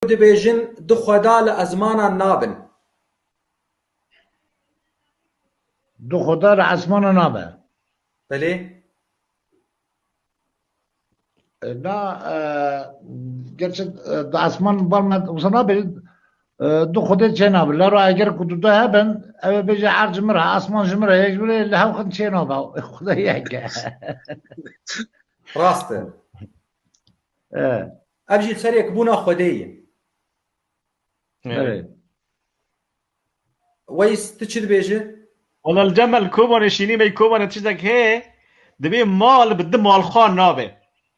دبيجن دخدا لأزمانا نابن دخدا لأزمانا نابن بله لا gerçi asman barmad usana bir du khodet çena bir la eğer kutuda ha ben eve beje harcımır asman jımır ya böyle la khın çena ba khuda ya راسته أبجي سريك بونا خدية ويس تشد بيجي والله الجمل كوبان شيني بي كوبان تشدك هي دبي مال بدم مال خان نابه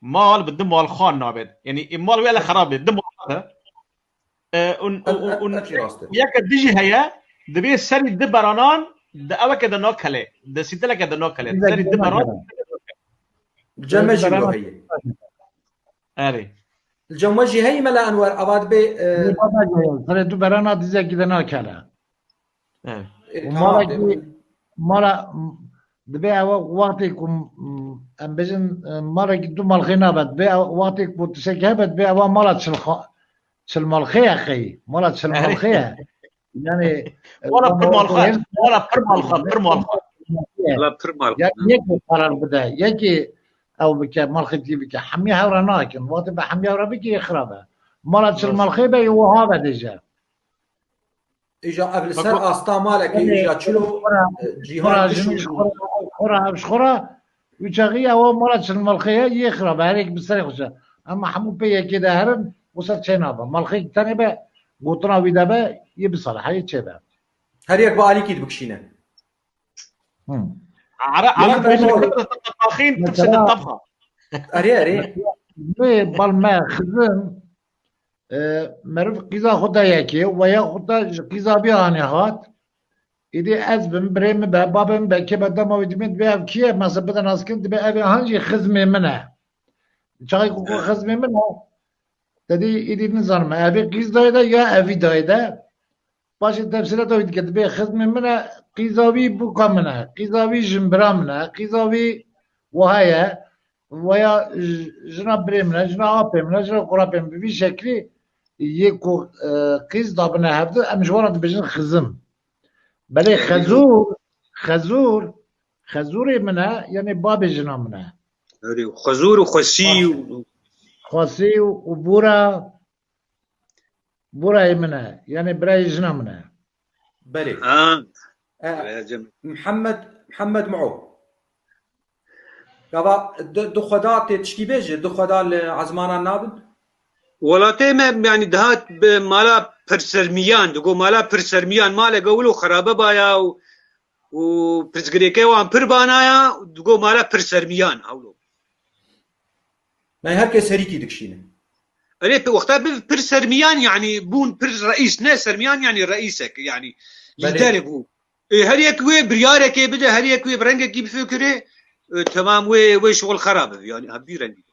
مال بدم مال خان نابه يعني مال ولا خراب دم هذا ياك ديجي هيا دبي سري دبرانان ده أبا كده ناكله ده سيتلا كده ناكله سري دبران الجمجي هي أري الجمجي هي ملا أنور أباد بي سري دبرانا ديزا كده ناكله مالا دبي وقتكم ام بجن مره قدو مالخينا بد بي وقتك بوتسك بد بي مالا تشل مالخيه اخي مالا تشل مالخيه يعني ولا برمالخات ولا برمالخات لا برمال يجي قرار بدا يجي او بك مالختي بك حميها ورناكن وقت بحميها وربك يخربها مالا تشل مالخيه بي وهذا ديجا إجا قبل سر أستا مالك إجا تشلو جيهان خورا وشغية هو مرات الملخية يخرب عليك بالسريع خشة أما حمو بيا كده هرن وصلت شينابا ملخي تاني بقى قطنا ويدا بقى يبصل حي تشبه هريك بقى عليك بكشينا عرفت الطباخين تفسد الطبخة أري بالما خزن مرف قيزا خدا يكي ويا خدا قيزا بياني هات إذا أزبم بريم بابم بكي بدم ودمت بيا كيه مثلا بدنا ناسكن تبي أبي هنجي خزمة منه شاي كوكو خزمة منه تدي إذا نظام أبي قيزا ده يا أبي ده باش التفسير ده يتكتب تبي خزمة منه قيزاوي بوكا منه قيزاوي جنبرا منه قيزاوي وهاي ويا جناب بريم منه جناب أبي منه جناب قرابي منه بشكل يكو قيز ضابنا هذا أمجوانا تبجن خزم بله خزور منه يعني باب جنا منه خزور وخسي وبورا منه يعني براي جنا منه بلي محمد معو كذا دخدات تشكي بيجي دخدات عزمانا نابن ولا تيم يعني دهات مالا برسرميان دقو مالا برسرميان مالا قولو خرابة بايا و برسقريكي وان بربانايا دقو مالا برسرميان هولو ما هركي سريكي دكشينه أري وقتها برسرميان يعني بون برس رئيس ناس سرميان يعني رئيسك يعني يدرب هو هريك وي بريارك بدا هريك وي برنجك بفكره تمام وي شغل خرابة يعني هبي رنجي